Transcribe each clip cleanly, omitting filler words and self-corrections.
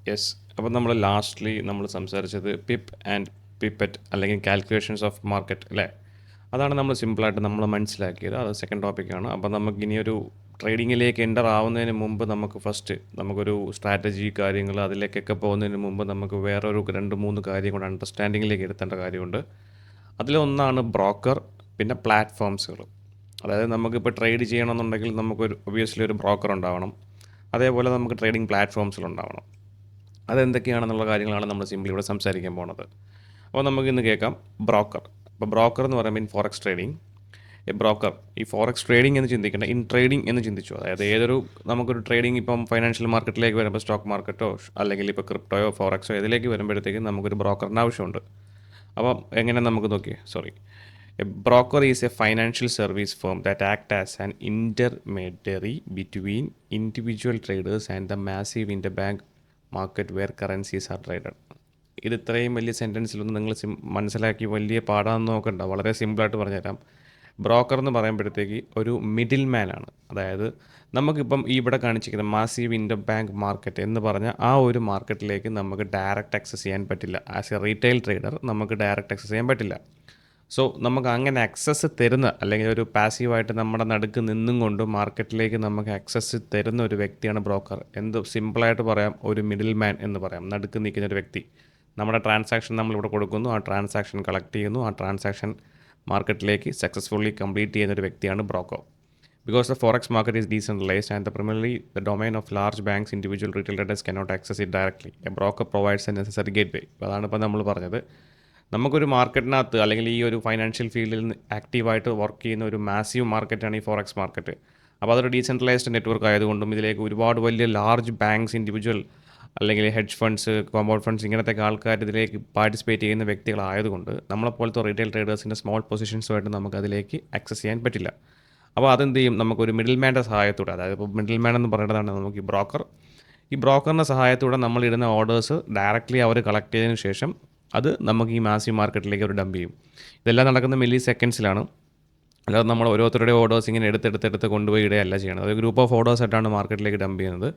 Yes. അപ്പോൾ നമ്മൾ lastly നമ്മൾ സംസാരിച്ചത് പിപ്പ് ആൻഡ് പിപ്പറ്റ് അല്ലെങ്കിൽ കാൽക്കുലേഷൻസ് ഓഫ് മാർക്കറ്റ് അല്ലേ? അതാണ് നമ്മൾ സിമ്പിളായിട്ട് നമ്മൾ മനസ്സിലാക്കിയത്. അത് സെക്കൻഡ് ടോപ്പിക്കാണ്. അപ്പോൾ നമുക്ക് ഇനിയൊരു ട്രേഡിങ്ങിലേക്ക് എൻ്റർ ആവുന്നതിന് മുമ്പ് നമുക്ക് ഫസ്റ്റ് നമുക്കൊരു സ്ട്രാറ്റജി കാര്യങ്ങൾ അതിലേക്കൊക്കെ പോകുന്നതിന് മുമ്പ് നമുക്ക് വേറൊരു 2-3 കാര്യം കൂടെ അണ്ടർസ്റ്റാൻഡിങ്ങിലേക്ക് എടുത്തേണ്ട കാര്യമുണ്ട്. അതിലൊന്നാണ് ബ്രോക്കർ, പിന്നെ പ്ലാറ്റ്ഫോംസുകൾ. അതായത് നമുക്കിപ്പോൾ ട്രേഡ് ചെയ്യണമെന്നുണ്ടെങ്കിൽ നമുക്കൊരു ഒബ്വിയസ്ലി ഒരു ബ്രോക്കർ ഉണ്ടാവണം. അതേപോലെ നമുക്ക് ട്രേഡിംഗ് പ്ലാറ്റ്ഫോംസിലുണ്ടാവണം. അതെന്തൊക്കെയാണെന്നുള്ള കാര്യങ്ങളാണ് നമ്മൾ സിംപ്ലി ഇവിടെ സംസാരിക്കാൻ പോകുന്നത്. അപ്പോൾ നമുക്കിന്ന് കേൾക്കാം ബ്രോക്കർ. അപ്പോൾ ബ്രോക്കർ എന്ന് പറയുമ്പോൾ ഇൻ ഫോറക്സ് ട്രേഡിംഗ് ബ്രോക്കർ ഈ ഫോറക്സ് ട്രേഡിംഗ് എന്ന് ചിന്തിക്കേണ്ട ഇൻ ട്രേഡിംഗ് എന്ന് ചിന്തിച്ചു. അതായത് നമുക്കൊരു ട്രേഡിംഗ് ഇപ്പം ഫൈനാൻഷ്യൽ മാർക്കറ്റിലേക്ക് വരുമ്പോൾ സ്റ്റോക്ക് മാർക്കറ്റോ അല്ലെങ്കിൽ ഇപ്പോൾ ക്രിപ്റ്റോയോ ഫോറക്സോ ഇതിലേക്ക് വരുമ്പോഴത്തേക്കും നമുക്കൊരു ബ്രോക്കറിൻ്റെ ആവശ്യമുണ്ട്. അപ്പം എങ്ങനെ നമുക്ക് നോക്കി a broker is a financial service firm that act as an intermediary between individual traders and the massive inter bank market where currencies are traded. ഇത് ഇത്രയും വലിയ സെൻറ്റൻസിലൊന്നും നിങ്ങൾ മനസ്സിലാക്കി വലിയ പാടാന്ന് നോക്കണ്ട. വളരെ സിമ്പിളായിട്ട് പറഞ്ഞുതരാം. ബ്രോക്കർ എന്ന് പറയുമ്പോഴത്തേക്ക് ഒരു മിഡിൽ മാൻ ആണ്. അതായത് നമുക്കിപ്പം ഈ ഇവിടെ കാണിച്ചിരിക്കുന്ന മാസീവ് ഇൻ്റർ ബാങ്ക് മാർക്കറ്റ് എന്ന് പറഞ്ഞ ആ ഒരു മാർക്കറ്റിലേക്ക് നമുക്ക് ഡയറക്റ്റ് ആക്സസ് ചെയ്യാൻ പറ്റില്ല. ആസ് എ റീറ്റെയിൽ ട്രേഡർ നമുക്ക് ഡയറക്റ്റ് ആക്സസ് ചെയ്യാൻ പറ്റില്ല. സോ നമുക്ക് അങ്ങനെ ആക്സസ് തരുന്ന അല്ലെങ്കിൽ ഒരു പാസീവായിട്ട് നമ്മുടെ നടുക്ക് നിന്നും കൊണ്ട് മാർക്കറ്റിലേക്ക് നമുക്ക് ആക്സസ് തരുന്ന ഒരു വ്യക്തിയാണ് ബ്രോക്കർ. സിമ്പിളായിട്ട് പറയാം, ഒരു മിഡിൽ മാൻ എന്ന് പറയാം. നടുക്ക് നിൽക്കുന്ന ഒരു വ്യക്തി. നമ്മുടെ ട്രാൻസാക്ഷൻ നമ്മളിവിടെ കൊടുക്കുന്നു, ആ ട്രാൻസാക്ഷൻ കളക്ട് ചെയ്യുന്നു, ആ ട്രാൻസാക്ഷൻ മാർക്കറ്റിലേക്ക് സക്സസ്ഫുള്ളി കംപ്ലീറ്റ് ചെയ്യുന്ന ഒരു വ്യക്തിയാണ് broker. Because the forex market is decentralised and primarily the domain of large banks, individual retail traders cannot access it directly. A broker provides a necessary gateway. അതാണ് ഇപ്പോൾ നമ്മൾ പറഞ്ഞത്. നമുക്കൊരു മാർക്കറ്റിനകത്ത് അല്ലെങ്കിൽ ഈ ഒരു ഫൈനാൻഷ്യൽ ഫീൽഡിൽ ആക്റ്റീവായിട്ട് വർക്ക് ചെയ്യുന്ന ഒരു മാസീവ് മാർക്കറ്റാണ് ഈ ഫോറക്സ് മാർക്കറ്റ്. അപ്പോൾ അതൊരു ഡീസെൻട്രലൈസ്ഡ് നെറ്റ്വർക്ക് ആയതുകൊണ്ടും ഇതിലേക്ക് ഒരുപാട് വലിയ ലാർജ് ബാങ്ക്സ്, ഇൻഡിവിജ്വൽ അല്ലെങ്കിൽ ഹെഡ്ജ് ഫണ്ട്സ്, കോമ്പൗണ്ട് ഫണ്ട്സ് ഇങ്ങനത്തെ ആൾക്കാർ ഇതിലേക്ക് പാർട്ടിസിപ്പേറ്റ് ചെയ്യുന്ന വ്യക്തികളായതുകൊണ്ട് നമ്മളെപ്പോലത്തെ റീറ്റെയിൽ ട്രേഡേഴ്സിൻ്റെ സ്മോൾ പൊസിഷൻസുമായിട്ട് നമുക്ക് അതിലേക്ക് ആക്സസ് ചെയ്യാൻ പറ്റില്ല. അപ്പോൾ അതെന്ത് ചെയ്യും, നമുക്കൊരു മിഡിൽ മാൻ്റെ സഹായത്തോടെ, അതായത് ഇപ്പോൾ മിഡിൽ മാൻ എന്ന് പറയുന്നതാണ് നമുക്ക് ഈ ബ്രോക്കറിൻ്റെ സഹായത്തോടെ നമ്മളിടുന്ന ഓർഡേഴ്സ് ഡയറക്റ്റ്ലി അവർ കളക്ട് ചെയ്തതിന് ശേഷം അത് നമുക്ക് ഈ മാസീവ് മാർക്കറ്റിലേക്ക് അവർ ഡംപ് ചെയ്യും. ഇതെല്ലാം നടക്കുന്ന മില്ലി സെക്കൻഡ്സിലാണ്. അല്ലാതെ നമ്മൾ ഓരോരുത്തരുടെ ഓർഡേഴ്സ് ഇങ്ങനെ എടുത്ത് കൊണ്ടുപോയി ഇടുകയല്ല ചെയ്യണത്. ഒരു ഗ്രൂപ്പ് ഓഫ് ഓർഡേഴ്സ് ആയിട്ടാണ് മാർക്കറ്റിലേക്ക് ഡംപ് ചെയ്യുന്നത്.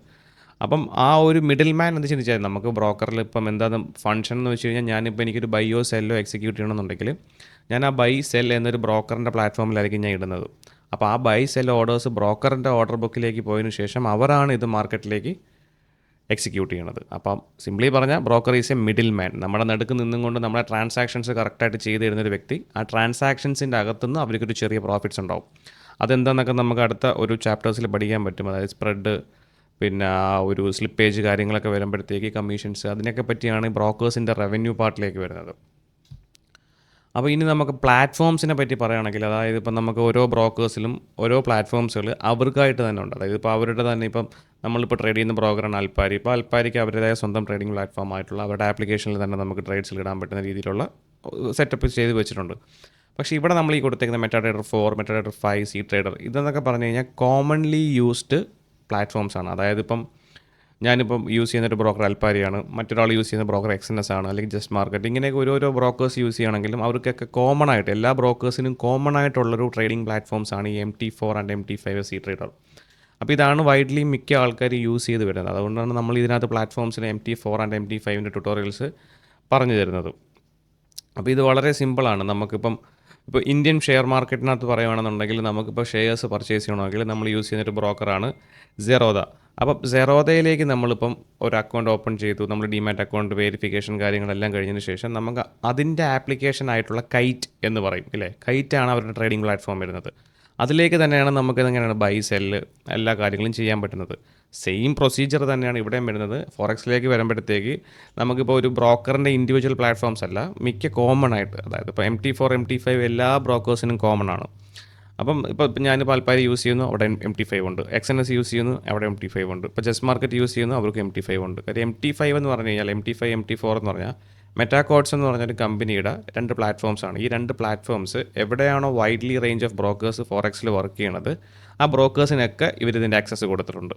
അപ്പം ആ ഒരു മിഡിൽ മാൻ എന്ന് ചിന്തിച്ചാൽ നമുക്ക് ബ്രോക്കറിൽ ഇപ്പം എന്താണ് ഫങ്ഷൻ എന്ന് വെച്ച് കഴിഞ്ഞാൽ, ഞാനിപ്പോൾ എനിക്കൊരു ബൈയോ സെല്ലോ എക്സിക്യൂട്ട് ചെയ്യണമെന്നുണ്ടെങ്കിൽ ഞാൻ ആ ബൈ സെൽ എന്നൊരു ബ്രോക്കറിൻ്റെ പ്ലാറ്റ്ഫോമിലായിരിക്കും ഞാൻ ഇടുന്നത്. അപ്പോൾ ആ ബൈ സെൽ ഓർഡേഴ്സ് ബ്രോക്കറിൻ്റെ ഓർഡർ ബുക്കിലേക്ക് പോയതിനു ശേഷം അവരാണ് ഇത് മാർക്കറ്റിലേക്ക് എക്സിക്യൂട്ട് ചെയ്യണത്. അപ്പം സിംപ്ലി പറഞ്ഞാൽ broker is A middle man. നമ്മുടെ നടുക്ക് നിന്നും കൊണ്ട് നമ്മുടെ ട്രാൻസാക്ഷൻസ് കറക്റ്റായിട്ട് ചെയ്ത് തരുന്നൊരു വ്യക്തി. ആ ട്രാൻസാക്ഷൻസിൻ്റെ അകത്തുനിന്ന് അവർക്കൊരു ചെറിയ പ്രോഫിറ്റ്സ് ഉണ്ടാവും. അതെന്താണെന്നൊക്കെ നമുക്ക് അടുത്ത ഒരു ചാപ്റ്റേഴ്സിൽ പഠിക്കാൻ പറ്റും. അതായത് സ്പ്രെഡ്, പിന്നെ ഒരു സ്ലിപ്പേജ് കാര്യങ്ങളൊക്കെ വരുമ്പോഴത്തേക്ക് കമ്മീഷൻസ്, അതിനൊക്കെ പറ്റിയാണ് ബ്രോക്കേഴ്സിൻ്റെ റവന്യൂ പാർട്ടിലേക്ക് വരുന്നത്. അപ്പോൾ ഇനി നമുക്ക് പ്ലാറ്റ്ഫോംസിനെ പറ്റി പറയുകയാണെങ്കിൽ, അതായത് ഇപ്പം നമുക്ക് ഓരോ ബ്രോക്കേഴ്സിലും ഓരോ പ്ലാറ്റ്ഫോംസുകൾ അവർക്കായിട്ട് തന്നെ ഉണ്ട്. അതായത് ഇപ്പോൾ അവരുടെ തന്നെ ഇപ്പം നമ്മളിപ്പോൾ ട്രേഡ് ചെയ്യുന്ന ബ്രോക്കറാണ് അൽപ്പാരി. ഇപ്പോൾ അൽപ്പാരിക്ക് അവരുടേതായ സ്വന്തം ട്രേഡിംഗ് പ്ലാറ്റ്ഫോം ആയിട്ടുള്ള അവരുടെ ആപ്ലിക്കേഷനിൽ തന്നെ നമുക്ക് ട്രേഡ്സിൽ ഇടാൻ പറ്റുന്ന രീതിയിലുള്ള സെറ്റപ്പ് ചെയ്ത് വെച്ചിട്ടുണ്ട്. പക്ഷേ ഇവിടെ നമ്മൾ ഈ കൊടുത്തേക്കുന്ന മെറ്റാട്രേഡർ 4, മെറ്റാട്രേഡർ 5, സി ട്രേഡർ ഇതെന്നൊക്കെ പറഞ്ഞു കഴിഞ്ഞാൽ കോമൺലി യൂസ്ഡ് പ്ലാറ്റ്ഫോംസ് ആണ്. അതായത് ഇപ്പം ഞാനിപ്പം യൂസ് ചെയ്യുന്നൊരു ബ്രോക്കർ അൽപ്പാരിയാണ്, മറ്റൊരാൾ യൂസ് ചെയ്യുന്ന ബ്രോക്കർ എക്സ്എൻഎസ് ആണ്, അല്ലെങ്കിൽ ജസ്റ്റ് മാർക്കറ്റ്. ഇങ്ങനെയൊക്കെ ഓരോരോ ബ്രോക്കേഴ്സ് യൂസ് ചെയ്യണമെങ്കിലും അവർക്കൊക്കെ കോമൺ ആയിട്ട് എല്ലാ ബ്രോക്കേഴ്സിനും കോമൺ ആയിട്ടുള്ളൊരു ട്രേഡിംഗ് പ്ലാറ്റ്ഫോംസ് ആണ് ഈ MT4 and MT5 C trader. അപ്പോൾ ഇതാണ് വൈഡ്ലി മിക്ക ആൾക്കാർ യൂസ് ചെയ്ത് വരുന്നത്. അതുകൊണ്ടാണ് നമ്മൾ ഇതിനകത്ത് പ്ലാറ്റ്ഫോംസിന് MT4 ആൻഡ് MT5 ട്യൂട്ടോറിയൽസ് പറഞ്ഞു തരുന്നത്. അപ്പോൾ ഇത് വളരെ സിമ്പിളാണ്. ഇപ്പോൾ ഇന്ത്യൻ ഷെയർ മാർക്കറ്റിനകത്ത് പറയുകയാണെന്നുണ്ടെങ്കിൽ നമുക്കിപ്പോൾ ഷെയർസ് പർച്ചേസ് ചെയ്യണമെങ്കിൽ നമ്മൾ യൂസ് ചെയ്യുന്നൊരു ബ്രോക്കറാണ് സെറോദ. അപ്പം സെറോദയിലേക്ക് നമ്മളിപ്പം ഒരു അക്കൗണ്ട് ഓപ്പൺ ചെയ്തു, നമ്മൾ ഡിമാറ്റ് അക്കൗണ്ട് വെരിഫിക്കേഷൻ കാര്യങ്ങളെല്ലാം കഴിഞ്ഞതിന് ശേഷം നമുക്ക് അതിൻ്റെ ആപ്ലിക്കേഷൻ ആയിട്ടുള്ള കൈറ്റ് എന്ന് പറയും ഇല്ലേ. കൈറ്റാണ് അവരുടെ ട്രേഡിംഗ് പ്ലാറ്റ്ഫോം വരുന്നത്. അതിലേക്ക് തന്നെയാണ് നമുക്ക് എങ്ങനെയാണ് ബൈ സെല്ല് എല്ലാ കാര്യങ്ങളും ചെയ്യാൻ പറ്റുന്നത്. സെയിം പ്രൊസീജിയർ തന്നെയാണ് ഇവിടെയും വരുന്നത്. ഫോറക്സിലേക്ക് വരുമ്പോഴത്തേക്ക് നമുക്കിപ്പോൾ ഒരു ബ്രോക്കറിൻ്റെ ഇൻഡിവിജ്വൽ പ്ലാറ്റ്ഫോംസ് അല്ല, മിക്ക കോമൺ ആയിട്ട്, അതായത് ഇപ്പോൾ MT4 MT5 എല്ലാ ബ്രോക്കേഴ്സിനും കോമൺ ആണ്. അപ്പം ഞാനിപ്പോൾ അൽപ്പാരി യൂസ് ചെയ്യുന്നു, അവിടെ MT5 ഉണ്ട്. എക്സ്എൻഎസ് യൂസ് ചെയ്യുന്നു, അവിടെ MT5 ഉണ്ട്. ഇപ്പോൾ ജസ്റ്റ് മാർക്കറ്റ് യൂസ് ചെയ്യുന്നു, അവർക്ക് MT5 ഉണ്ട്. കാര്യം MT5 എന്ന് പറഞ്ഞു കഴിഞ്ഞാൽ MT5 MT4 എന്ന് പറഞ്ഞാൽ മെറ്റാകോഡ്സ് എന്ന് പറഞ്ഞൊരു കമ്പനിയുടെ 2 പ്ലാറ്റ്ഫോംസാണ്. ഈ 2 പ്ലാറ്റ്ഫോംസ് എവിടെയാണോ വൈഡ്ലി റേഞ്ച് ഓഫ് ബ്രോക്കേഴ്സ് ഫോറക്സിൽ വർക്ക് ചെയ്യണത് ആ ബ്രോക്കേഴ്സിനൊക്കെ ഇവരിതിൻ്റെ ആക്സസ് കൊടുത്തിട്ടുണ്ട്.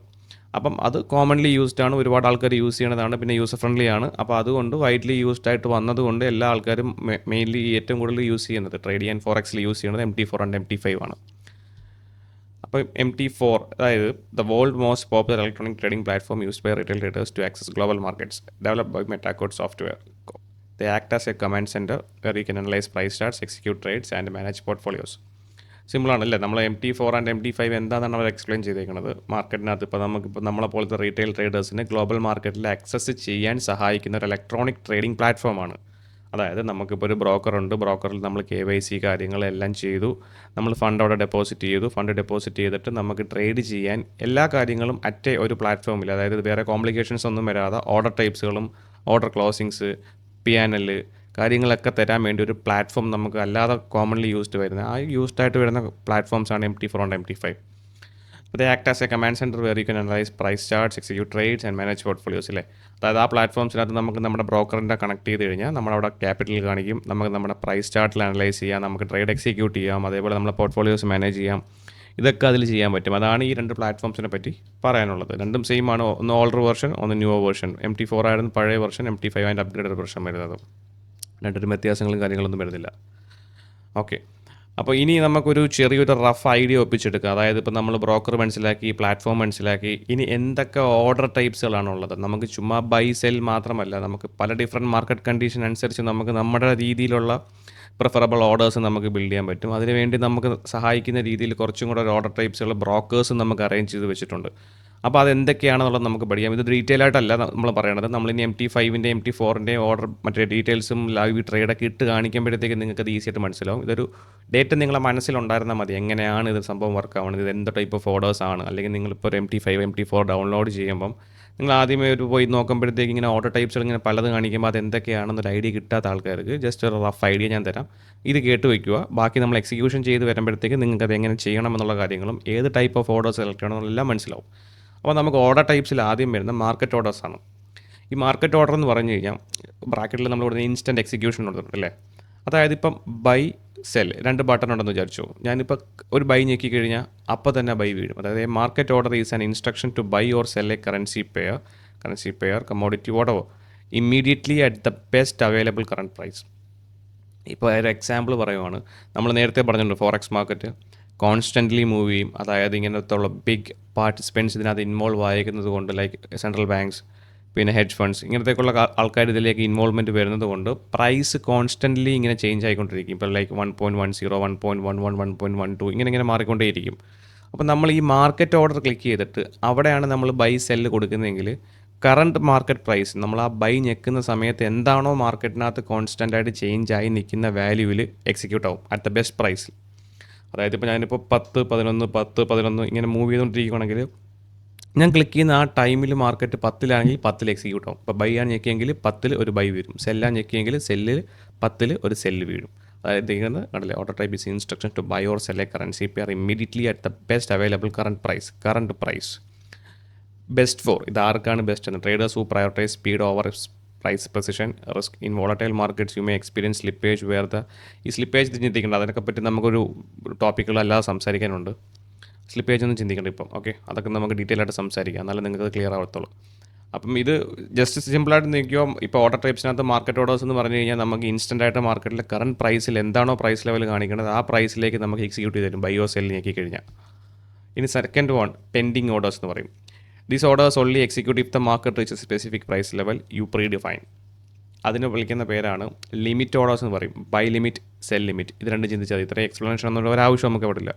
അപ്പം അത് കോമൺലി യൂസ്ഡ് ആണ്, ഒരുപാട് ആൾക്കാർ യൂസ് ചെയ്യണതാണ്, പിന്നെ യൂസർ ഫ്രണ്ട്ലി ആണ്. അപ്പോൾ അതുകൊണ്ട് വൈഡ്ലി യൂസ്ഡ് ആയിട്ട് വന്നതുകൊണ്ട് എല്ലാ ആൾക്കാരും മെയിൻലി ഏറ്റവും കൂടുതൽ യൂസ് ചെയ്യുന്നത് ട്രേഡ് ചെയ്യാൻ ഫോറക്സിൽ യൂസ് ചെയ്യുന്നത് MT4 ആൻഡ് MT5 ആണ്. അപ്പോൾ MT4 അതായത് the world most popular electronic trading platform used by retail traders to access global markets developed by MetaQuotes software. They act as a command center where you can analyze price charts, execute trades and manage portfolios. സിമ്പിളാണല്ലേ. നമ്മൾ MT4 and MT5 എന്താണെന്നാണ് അവർ explain ചെയ്തേക്കുന്നത്. മാർക്കറ്റിനകത്ത് ഇപ്പോൾ നമുക്കിപ്പോൾ നമ്മളെ പോലത്തെ retail ട്രേഡേഴ്സിന് global മാർക്കറ്റിൽ access ചെയ്യാൻ സഹായിക്കുന്ന ഒരു ഇലക്ട്രോണിക് ട്രേഡിംഗ് പ്ലാറ്റ്ഫോമാണ്. അതായത് നമുക്കിപ്പോൾ ഒരു ബ്രോക്കറുണ്ട്, ബ്രോക്കറിൽ നമ്മൾ KYC കാര്യങ്ങളെല്ലാം ചെയ്തു, നമ്മൾ ഫണ്ട് അവിടെ ഡെപ്പോസിറ്റ് ചെയ്തു, ഫണ്ട് ഡെപ്പോസിറ്റ് ചെയ്തിട്ട് നമുക്ക് ട്രേഡ് ചെയ്യാൻ എല്ലാ കാര്യങ്ങളും അറ്റ് ഒരു പ്ലാറ്റ്ഫോമിൽ, അതായത് വേറെ കോംപ്ലിക്കേഷൻസ് ഒന്നും വരാതെ ഓർഡർ ടൈപ്സുകളും ഓർഡർ ക്ലോസിങ്സ് PNL കാര്യങ്ങളൊക്കെ തരാൻ വേണ്ടി ഒരു പ്ലാറ്റ്ഫോം നമുക്ക് അല്ലാതെ കോമൺലി യൂസ്ഡ് വരുന്ന യൂസ്ഡ് ആയിട്ട് വരുന്ന പ്ലാറ്റ്ഫോംസാണ് MT4 ആൻഡ് MT5. അപ്പോൾ they act as a command centre where you can analyse price charts, execute trades and manage portfolios അല്ലേ. അതായത് ആ പ്ലാറ്റ്ഫോംസിനകത്ത് നമുക്ക് നമ്മുടെ ബ്രോക്കറിൻ്റെ കണക്ട് ചെയ്ത് കഴിഞ്ഞാൽ നമ്മളവിടെ ക്യാപിറ്റൽ കാണിക്കും, നമുക്ക് നമ്മുടെ പ്രൈസ് ചാർട്ടിൽ അനലൈസ് ചെയ്യാം, നമുക്ക് ട്രേഡ് എക്സിക്യൂട്ട് ചെയ്യാം, അതേപോലെ നമ്മളെ പോർട്ട്ഫോളിയോസ് മാനേജ് ചെയ്യാം. ഇതൊക്കെ അതിൽ ചെയ്യാൻ പറ്റും. അതാണ് ഈ രണ്ട് പ്ലാറ്റ്ഫോംസിനെ പറ്റി പറയാനുള്ളത്. രണ്ടും സെയിം ആണ്. ഒന്ന് ഓൾഡർ വെർഷൻ, ഒന്ന് ന്യൂവർ വെർഷൻ. MT4 ആയിരുന്നു പഴയ version, MT5 and upgraded version വരുന്നത്. രണ്ടൊരു വ്യത്യാസങ്ങളും കാര്യങ്ങളൊന്നും വരുന്നില്ല. ഓക്കെ, അപ്പോൾ ഇനി നമുക്കൊരു ചെറിയൊരു റഫ് ഐഡിയ ഒപ്പിച്ചെടുക്കുക. അതായത് ഇപ്പോൾ നമ്മൾ ബ്രോക്കർ മനസ്സിലാക്കി, പ്ലാറ്റ്ഫോം മനസ്സിലാക്കി, ഇനി എന്തൊക്കെ ഓർഡർ ടൈപ്സുകളാണുള്ളത്. നമുക്ക് ചുമ്മാ ബൈ സെൽ മാത്രമല്ല, നമുക്ക് പല ഡിഫറെൻറ്റ് മാർക്കറ്റ് കണ്ടീഷൻ അനുസരിച്ച് നമുക്ക് നമ്മുടെ രീതിയിലുള്ള പ്രിഫറബിൾ ഓർഡേഴ്സ് നമുക്ക് ബിൽഡ് ചെയ്യാൻ പറ്റും. അതിനുവേണ്ടി നമുക്ക് സഹായിക്കുന്ന രീതിയിൽ കുറച്ചും കൂടെ ഒരു ഓർഡർ ടൈപ്സുള്ള ബ്രോക്കേഴ്സ് നമുക്ക് അറേഞ്ച് ചെയ്ത് വെച്ചിട്ടുണ്ട്. അപ്പോൾ അതെന്തൊക്കെയാണെന്നുള്ളത് നമുക്ക് പഠിക്കാം. ഇത് ഡീറ്റെയിൽ ആയിട്ടല്ല നമ്മൾ പറയണത്. നമ്മളിനി MT5ൻ്റെ MT4ൻ്റെയും ഓർഡർ മറ്റേ ഡീറ്റെയിൽസും ലൈവ് ട്രേഡൊക്കെ ഇട്ട് കാണിക്കുമ്പോഴത്തേക്ക് നിങ്ങൾക്ക് അത് ഈസിയായിട്ട് മനസ്സിലാവും. ഇതൊരു ഡേറ്റ് നിങ്ങളെ മനസ്സിലുണ്ടായിരുന്നാൽ മതി, എങ്ങനെയാണ് ഇത് സംഭവം വർക്ക് ആവുന്നത്, ഇത് എന്ത് ടൈപ്പ് ഓഫ് ഓർഡേഴ്സ് ആണ്. അല്ലെങ്കിൽ നിങ്ങളിപ്പോൾ ഒരു MT5 MT4 ഡൗൺലോഡ് ചെയ്യുമ്പം നിങ്ങൾ ആദ്യമേ ഒരു പോയി നോക്കുമ്പോഴത്തേക്ക് ഇങ്ങനെ ഓർഡർ ടൈപ്സുകൾ ഇങ്ങനെ പലത് കാണിക്കുമ്പോൾ അത് എന്തൊക്കെയാണെന്നൊരു ഐഡിയ കിട്ടാത്ത ആൾക്കാർക്ക് ജസ്റ്റ് ഒരു റഫ് ഐഡിയ ഞാൻ തരാം. ഇത് കേട്ട് വയ്ക്കുക. ബാക്കി നമ്മൾ എക്സിക്യൂഷൻ ചെയ്ത് വരുമ്പോഴത്തേക്ക് നിങ്ങൾക്ക് അത് എങ്ങനെ ചെയ്യണം എന്നുള്ള കാര്യങ്ങളും ഏത് ടൈപ്പ് ഓഫ് ഓർഡർ സെലക്ട് ചെയ്യണം എന്നെല്ലാം മനസ്സിലാവും. അപ്പോൾ നമുക്ക് ഓർഡർ ടൈപ്സിൽ ആദ്യം വരുന്ന മാർക്കറ്റ് ഓർഡേഴ്സാണ്. ഈ മാർക്കറ്റ് ഓർഡർ എന്ന് പറഞ്ഞു കഴിഞ്ഞാൽ ബ്രാക്കറ്റിൽ നമ്മൾ ഇവിടെ ഇൻസ്റ്റൻറ്റ് എക്സിക്യൂഷൻ കൊടുത്തിട്ടുണ്ട് അല്ലേ. അതായത് ഇപ്പം ബൈ സെൽ രണ്ട് ബട്ടൺ ഉണ്ടെന്ന് വിചാരിച്ചു. ഞാനിപ്പോൾ ഒരു ബൈ ഞെക്കി കഴിഞ്ഞാൽ അപ്പോൾ തന്നെ ബൈ വീഴും. അതായത് market order is an instruction to buy or sell a currency pair commodity whatever immediately at the best available current price. ഇപ്പോൾ ഒരു എക്സാമ്പിൾ പറയുവാണ്, നമ്മൾ നേരത്തെ പറഞ്ഞിട്ടുണ്ട് ഫോറക്സ് മാർക്കറ്റ് കോൺസ്റ്റൻ്റ്ലി മൂവ് ചെയ്യും. അതായത് ഇങ്ങനത്തെ ഉള്ള ബിഗ് പാർട്ടിസിപ്പൻസ് ഇതിനകത്ത് ഇൻവോൾവ് ആയിരിക്കുന്നത് കൊണ്ട്, ലൈക്ക് സെൻട്രൽ ബാങ്ക്സ്, പിന്നെ ഹെഡ്ജ് ഫണ്ട്സ്, ഇങ്ങനത്തേക്കുള്ള ആൾക്കാർ ഇതിലേക്ക് ഇൻവോൾവ്മെൻറ്റ് വരുന്നത് കൊണ്ട് പ്രൈസ് കോൺസ്റ്റൻ്റ്ലി ഇങ്ങനെ ചേഞ്ച് ആയിക്കൊണ്ടിരിക്കും. ഇപ്പോൾ ലൈക്ക് 1.10 1.11 1.12 ഇങ്ങനെ മാറിക്കൊണ്ടേയിരിക്കും. അപ്പോൾ നമ്മൾ ഈ മാർക്കറ്റ് ഓർഡർ ക്ലിക്ക് ചെയ്തിട്ട് അവിടെയാണ് നമ്മൾ ബൈ സെല്ല് കൊടുക്കുന്നതെങ്കിൽ കറണ്ട് മാർക്കറ്റ് പ്രൈസ് നമ്മൾ ആ ബൈ ഞെക്കുന്ന സമയത്ത് എന്താണോ മാർക്കറ്റിനകത്ത് കോൺസ്റ്റൻ്റ് ആയിട്ട് ചേഞ്ച് ആയി നിൽക്കുന്ന വാല്യൂവിൽ എക്സിക്യൂട്ട് ആവും അറ്റ് ദ ബെസ്റ്റ് പ്രൈസിൽ. അതായത് ഇപ്പോൾ ഞാനിപ്പോൾ 10 11 ഇങ്ങനെ മൂവ് ചെയ്തുകൊണ്ടിരിക്കുകയാണെങ്കിൽ ഞാൻ ക്ലിക്ക് ചെയ്യുന്ന ആ ടൈമിൽ മാർക്കറ്റ് 10-ലാണെങ്കിൽ 10 എക്സിക്യൂട്ട് ആവും. ഇപ്പോൾ ബൈ ആണ് ഞെക്കിയെങ്കിൽ 10 ഒരു ബൈ വീഴും, സെല്ലാണ് ഞെക്കിയെങ്കിൽ സെല്ലിൽ 10 ഒരു സെല്ല് വീഴും. അതായത് ഇങ്ങനെ കണ്ടില്ലേ, order type is instruction to buy or sell a currency pair immediately at the best available current price. Best for ഇത് ആർക്കാണ് ബെസ്റ്റ് എന്ന്? Traders who prioritise speed over price precision risk in volatile markets you may experience slippage where the ഈ slippage ചിന്തിക്കേണ്ട, അതിനൊക്കെ പറ്റി നമുക്കൊരു ടോപ്പിക്കുകളല്ലാതെ സംസാരിക്കാനുണ്ട്. Slippage ഒന്നും ചിന്തിക്കേണ്ട ഇപ്പം. ഓക്കെ, അതൊക്കെ നമുക്ക് ഡീറ്റെയിൽ ആയിട്ട് സംസാരിക്കാം, എന്നാലും നിങ്ങൾക്ക് ക്ലിയർ ആവത്തുള്ളൂ. അപ്പം ഇത് ജസ്റ്റ് സിമ്പിളായിട്ട് നിൽക്കുമോ. ഇപ്പോൾ ഓർഡർ ടൈപ്സിനകത്ത് മാർക്കറ്റ് ഓർഡേഴ്സ് എന്ന് പറഞ്ഞു കഴിഞ്ഞാൽ നമുക്ക് ഇൻസ്റ്റൻ്റ് ആയിട്ട് മാർക്കറ്റിലെ കറണ്ട് പ്രൈസിൽ എന്താണോ പ്രൈസ് ലെവൽ കാണിക്കുന്നത് ആ പ്രൈസിലേക്ക് നമുക്ക് എക്സിക്യൂട്ട് ചെയ്ത് തരും ബൈ ഓർ സെൽ ഞെക്കി കഴിഞ്ഞാൽ. ഇനി സെക്കൻഡ് വൺ പെൻഡിങ് ഓർഡേഴ്സ് എന്ന് പറയും. These orders only execute if the market reach specific price level you pre define. അതിന് വിളിക്കുന്ന പേരാണ് ലിമിറ്റ് ഓർഡേഴ്സ് എന്ന് പറയും. ബൈ ലിമിറ്റ്, സെൽ ലിമിറ്റ്, ഇത് രണ്ട് ചിന്തിച്ചാൽ ഇത്രയും എക്സ്പ്ലനേഷൻ ഒന്നും ഒരാവശ്യം നമുക്ക് അവിടെ ഇല്ല,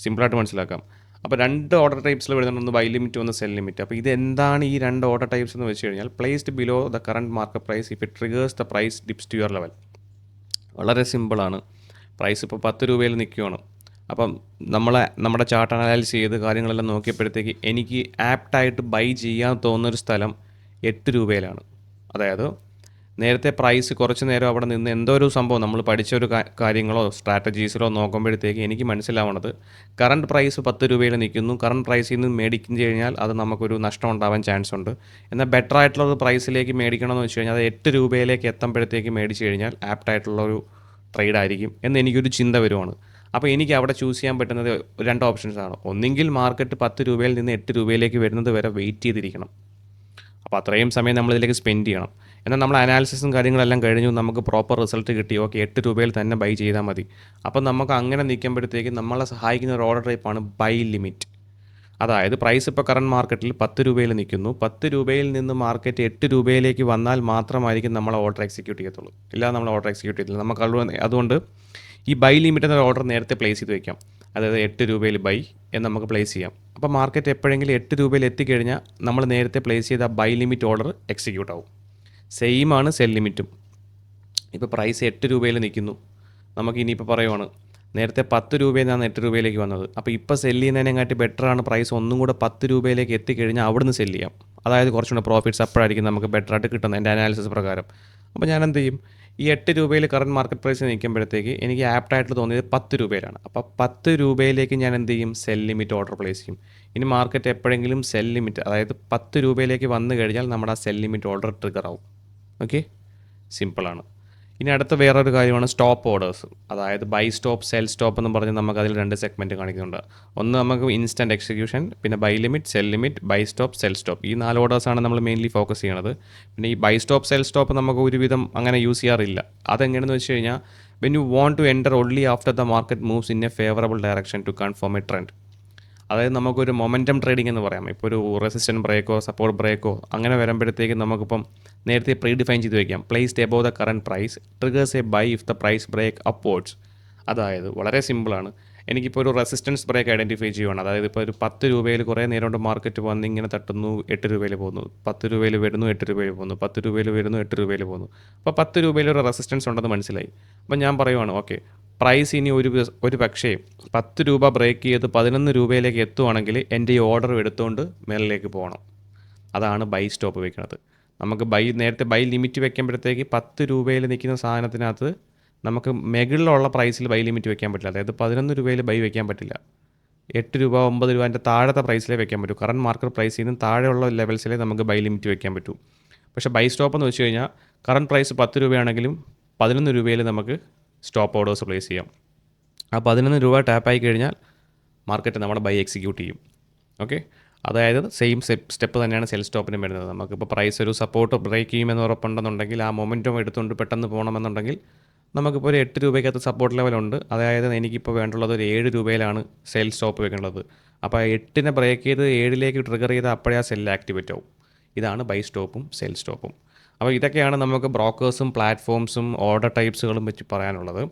സിമ്പിളായിട്ട് മനസ്സിലാക്കാം. അപ്പോൾ രണ്ട് ഓർഡർ ടൈപ്സിൽ വരുന്നുണ്ട്, ഒന്ന് ബൈ ലിമിറ്റ്, ഒന്ന് സെൽ ലിമിറ്റ്. അപ്പോൾ ഇത് എന്താണ് ഈ രണ്ട് ഓർഡർ ടൈപ്സ് എന്ന് വെച്ച് കഴിഞ്ഞാൽ placed below the current market price if it triggers the price dips to your level. വളരെ സിമ്പിളാണ്. പ്രൈസ് ഇപ്പോൾ 10 രൂപയിൽ നിൽക്കുകയാണ്. അപ്പം നമ്മുടെ ചാർട്ട് അനലൈസ് ചെയ്ത് കാര്യങ്ങളെല്ലാം നോക്കിയപ്പോഴത്തേക്ക് എനിക്ക് ആപ്റ്റായിട്ട് ബൈ ചെയ്യാൻ തോന്നുന്നൊരു സ്ഥലം 8 രൂപയിലാണ്. അതായത് നേരത്തെ പ്രൈസ് കുറച്ച് നേരം അവിടെ നിന്ന് എന്തോ ഒരു സംഭവം നമ്മൾ പഠിച്ച ഒരു കാര്യങ്ങളോ സ്ട്രാറ്റജീസിലോ നോക്കുമ്പോഴത്തേക്ക് എനിക്ക് മനസ്സിലാവണത് കറണ്ട് പ്രൈസ് 10 രൂപയിൽ നിൽക്കുന്നു. കറണ്ട് പ്രൈസിൽ നിന്ന് മേടിക്കുന്നു കഴിഞ്ഞാൽ അത് നമുക്കൊരു നഷ്ടം ഉണ്ടാവാൻ ചാൻസ് ഉണ്ട്. എന്നാൽ ബെറ്റർ ആയിട്ടുള്ള ഒരു പ്രൈസിലേക്ക് മേടിക്കണമെന്ന് വെച്ച് കഴിഞ്ഞാൽ അത് 8 രൂപയിലേക്ക് എത്തുമ്പോഴത്തേക്ക് മേടിച്ച് കഴിഞ്ഞാൽ ആപ്റ്റായിട്ടുള്ളൊരു ട്രേഡായിരിക്കും എന്ന് എനിക്കൊരു ചിന്ത വരുവാണ്. അപ്പോൾ എനിക്ക് അവിടെ ചൂസ് ചെയ്യാൻ പറ്റുന്നത് രണ്ട് ഓപ്ഷൻസാണ്. ഒന്നെങ്കിൽ മാർക്കറ്റ് 10 രൂപയിൽ നിന്ന് 8 രൂപയിലേക്ക് വരുന്നത് വരെ വെയിറ്റ് ചെയ്തിരിക്കണം. അപ്പോൾ അത്രയും സമയം നമ്മളിതിലേക്ക് സ്പെൻഡ് ചെയ്യണം. എന്നാൽ നമ്മൾ അനാലിസിസും കാര്യങ്ങളെല്ലാം കഴിഞ്ഞു, നമുക്ക് പ്രോപ്പർ റിസൾട്ട് കിട്ടി, ഓക്കെ 8 രൂപയിൽ തന്നെ ബൈ ചെയ്താൽ മതി. അപ്പം നമുക്ക് അങ്ങനെ നിൽക്കുമ്പോഴത്തേക്കും നമ്മളെ സഹായിക്കുന്ന ഒരു ഓർഡർ ടൈപ്പാണ് ബൈ ലിമിറ്റ്. അതായത് പ്രൈസ് ഇപ്പോൾ കറണ്ട് മാർക്കറ്റിൽ 10 രൂപയിൽ നിൽക്കുന്നു. 10 രൂപയിൽ നിന്ന് മാർക്കറ്റ് 8 രൂപയിലേക്ക് വന്നാൽ മാത്രമായിരിക്കും നമ്മൾ ഓർഡർ എക്സിക്യൂട്ട് ചെയ്യത്തുള്ളൂ. ഇല്ലാതെ നമ്മൾ ഓർഡർ എക്സിക്യൂട്ട് ചെയ്തില്ല. നമുക്ക് അതുകൊണ്ട് ഈ ബൈ ലിമിറ്റ് എന്ന ഓർഡർ നേരത്തെ പ്ലേസ് ചെയ്ത് വയ്ക്കാം. അതായത് 8 രൂപയിൽ ബൈ എന്ന് നമുക്ക് പ്ലേസ് ചെയ്യാം. അപ്പോൾ മാർക്കറ്റ് എപ്പോഴെങ്കിലും 8 രൂപയിൽ എത്തിക്കഴിഞ്ഞാൽ നമ്മൾ നേരത്തെ പ്ലേസ് ചെയ്ത ബൈ ലിമിറ്റ് ഓർഡർ എക്സിക്യൂട്ട് ആവും. സെയിം ആണ് സെൽ ലിമിറ്റും. ഇപ്പോൾ പ്രൈസ് 8 രൂപയിൽ നിൽക്കുന്നു. നമുക്ക് ഇനിയിപ്പോൾ പറയുവാണ് നേരത്തെ 10 രൂപയിൽ നിന്നാണ് 8 രൂപയിലേക്ക് വന്നത്. അപ്പോൾ ഇപ്പോൾ സെല്ല് ചെയ്യുന്നതിനെക്കാട്ടി ബെറ്ററാണ് പ്രൈസ് ഒന്നും കൂടെ 10 രൂപയിലേക്ക് എത്തിക്കഴിഞ്ഞാൽ അവിടുന്ന് സെല്ല് ചെയ്യാം. അതായത് കുറച്ചുകൂടെ പ്രോഫിറ്റ്സ് അപ്പോഴായിരിക്കും നമുക്ക് ബെറ്ററായിട്ട് കിട്ടുന്നത് എൻ്റെ അനാലിസിസ് പ്രകാരം. അപ്പോൾ ഞാൻ എന്ത് ചെയ്യും, ഈ 8 രൂപയിൽ കറണ്ട് മാർക്കറ്റ് പ്രൈസ് നിൽക്കുമ്പോഴത്തേക്ക് എനിക്ക് ആപ്റ്റായിട്ട് തോന്നിയത് 10 രൂപയിലാണ്. അപ്പോൾ 10 രൂപയിലേക്ക് ഞാൻ എന്ത് ചെയ്യും, സെൽ ലിമിറ്റ് ഓർഡർ പ്ലേസ് ചെയ്യും. ഇനി മാർക്കറ്റ് എപ്പോഴെങ്കിലും സെൽ ലിമിറ്റ് അതായത് 10 രൂപയിലേക്ക് വന്നു കഴിഞ്ഞാൽ നമ്മുടെ ആ സെൽ ലിമിറ്റ് ഓർഡർ ട്രിഗർ ആവും. ഓക്കെ, സിമ്പിളാണ്. ഇനി അടുത്ത വേറൊരു കാര്യമാണ് സ്റ്റോപ്പ് ഓർഡേഴ്സ്. അതായത് ബൈ സ്റ്റോപ്പ്, സെൽ സ്റ്റോപ്പ് എന്ന് പറഞ്ഞ് നമുക്ക് അതിൽ 2 സെഗ്മെൻറ്റ് കാണിക്കുന്നുണ്ട്. ഒന്ന് നമുക്ക് ഇൻസ്റ്റൻറ്റ് എക്സിക്യൂഷൻ, പിന്നെ buy limit, sell limit, buy stop, sell stop. ഈ 4 ഓർഡേഴ്സാണ് നമ്മൾ മെയിൻലി ഫോക്കസ് ചെയ്യണത്. പിന്നെ ഈ ബൈ സ്റ്റോപ്പ്, സെൽ സ്റ്റോപ്പ് നമുക്ക് ഒരുവിധം അങ്ങനെ യൂസ് ചെയ്യാറില്ല. അതെങ്ങനെയെന്ന് വെച്ച് കഴിഞ്ഞാൽ when you want to enter only after the market moves in a favourable direction to confirm a trend. അതായത് നമുക്കൊരു മൊമെൻറ്റം ട്രേഡിംഗ് എന്ന് പറയാം. ഇപ്പോൾ ഒരു റെസിസ്റ്റൻറ്റ് ബ്രേക്കോ സപ്പോർട്ട് ബ്രേക്കോ അങ്ങനെ വരുമ്പോഴത്തേക്ക് നമുക്കിപ്പം നേരത്തെ പ്രീ ഡിഫൈൻ ചെയ്ത് വയ്ക്കാം. Placed above the current price triggers a buy if the price break upwards. അതായത് വളരെ സിമ്പിളാണ്. എനിക്കിപ്പോൾ ഒരു റെസിസ്റ്റൻസ് ബ്രേക്ക് ഐഡൻറ്റിഫൈ ചെയ്യുവാണ്. അതായത് ഇപ്പോൾ ഒരു 10 രൂപയിൽ കുറേ നേരം കൊണ്ട് മാർക്കറ്റ് വന്ന് ഇങ്ങനെ തട്ടുന്നു, 8 രൂപയിൽ പോകുന്നു, 10 രൂപയിൽ വരുന്നു, 8 രൂപയിൽ പോകുന്നു, 10 രൂപയിൽ വരുന്നു, 8 രൂപയിൽ പോകുന്നു. അപ്പോൾ 10 രൂപയിൽ ഒരു റെസിസ്റ്റൻസ് ഉണ്ടെന്ന് മനസ്സിലായി. അപ്പോൾ ഞാൻ പറയുവാണ് ഓക്കെ പ്രൈസ് ഇനി ഒരു പക്ഷേ 10 രൂപ ബ്രേക്ക് ചെയ്ത് 11 രൂപയിലേക്ക് എത്തുവാണെങ്കിൽ എൻ്റെ ഈ ഓർഡർ എടുത്തുകൊണ്ട് മേളിലേക്ക് പോകണം. അതാണ് ബൈ സ്റ്റോപ്പ് വെക്കുന്നത്. നമുക്ക് നേരത്തെ ബൈ ലിമിറ്റ് വെക്കുമ്പോഴത്തേക്ക് 10 രൂപയിൽ നിൽക്കുന്ന സാധനത്തിനകത്ത് നമുക്ക് മുകളിലുള്ള പ്രൈസിൽ ബൈ ലിമിറ്റ് വെക്കാൻ പറ്റില്ല. അതായത് 11 രൂപയിൽ ബൈ വെക്കാൻ പറ്റില്ല. 8 രൂപ 9 രൂപ അതിൻ്റെ താഴത്തെ പ്രൈസിലേ വെക്കാൻ പറ്റൂ. കറണ്ട് മാർക്കറ്റ് പ്രൈസിൽ നിന്നും താഴെയുള്ള ലെവൽസിലേ നമുക്ക് ബൈ ലിമിറ്റ് വെക്കാൻ പറ്റൂ. പക്ഷേ ബൈ സ്റ്റോപ്പ് എന്ന് വെച്ച് കഴിഞ്ഞാൽ കറണ്ട് പ്രൈസ് 10 രൂപയാണെങ്കിലും 11 രൂപയിൽ നമുക്ക് സ്റ്റോപ്പ് ഓർഡേഴ്സ് പ്ലേസ് ചെയ്യാം. ആ 11 രൂപ ടാപ്പായി കഴിഞ്ഞാൽ മാർക്കറ്റ് നമ്മുടെ ബൈ എക്സിക്യൂട്ട് ചെയ്യും. ഓക്കെ, അതായത് സെയിം സ്റ്റെപ്പ് തന്നെയാണ് സെൽ സ്റ്റോപ്പിനും വരുന്നത്. നമുക്കിപ്പോൾ പ്രൈസ് ഒരു സപ്പോർട്ട് ബ്രേക്ക് ചെയ്യുമെന്ന് ഉറപ്പുണ്ടെന്നുണ്ടെങ്കിൽ ആ മൊമെൻറ്റം എടുത്തുകൊണ്ട് പെട്ടെന്ന് പോകണമെന്നുണ്ടെങ്കിൽ നമുക്കിപ്പോൾ ഒരു 8 രൂപയ്ക്കകത്ത് സപ്പോർട്ട് ലെവലുണ്ട്. അതായത് എനിക്കിപ്പോൾ വേണ്ടുള്ളത് ഒരു 7 രൂപയിലാണ് സെൽ സ്റ്റോപ്പ് വെക്കേണ്ടത്. അപ്പോൾ 8നെ ബ്രേക്ക് ചെയ്ത് 7ലേക്ക് ട്രിഗർ ചെയ്ത് അപ്പോഴേ ആ സെൽ ആക്ടിവേറ്റ് ആവും. ഇതാണ് ബൈ സ്റ്റോപ്പും സെൽ സ്റ്റോപ്പും. അപ്പോൾ ഇതൊക്കെയാണ് നമുക്ക് ബ്രോക്കേഴ്സും പ്ലാറ്റ്ഫോംസും ഓർഡർ ടൈപ്സുകളും വെച്ച് പറയാനുള്ളത്.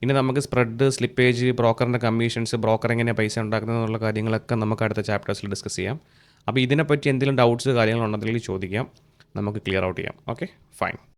ഇനി നമുക്ക് സ്പ്രെഡ്, സ്ലിപ്പേജ്, ബ്രോക്കറിൻ്റെ കമ്മീഷൻസ്, ബ്രോക്കർ എങ്ങനെ പൈസ ഉണ്ടാക്കുന്നത് എന്നുള്ള കാര്യങ്ങളൊക്കെ നമുക്ക് അടുത്ത ചാപ്റ്റേഴ്സിൽ ഡിസ്കസ് ചെയ്യാം. അപ്പോൾ ഇതിനെപ്പറ്റി എന്തെങ്കിലും ഡൗട്ട്സ് കാര്യങ്ങളുണ്ടെങ്കിൽ ചോദിക്കാം, നമുക്ക് ക്ലിയർ ഔട്ട് ചെയ്യാം. Okay, fine.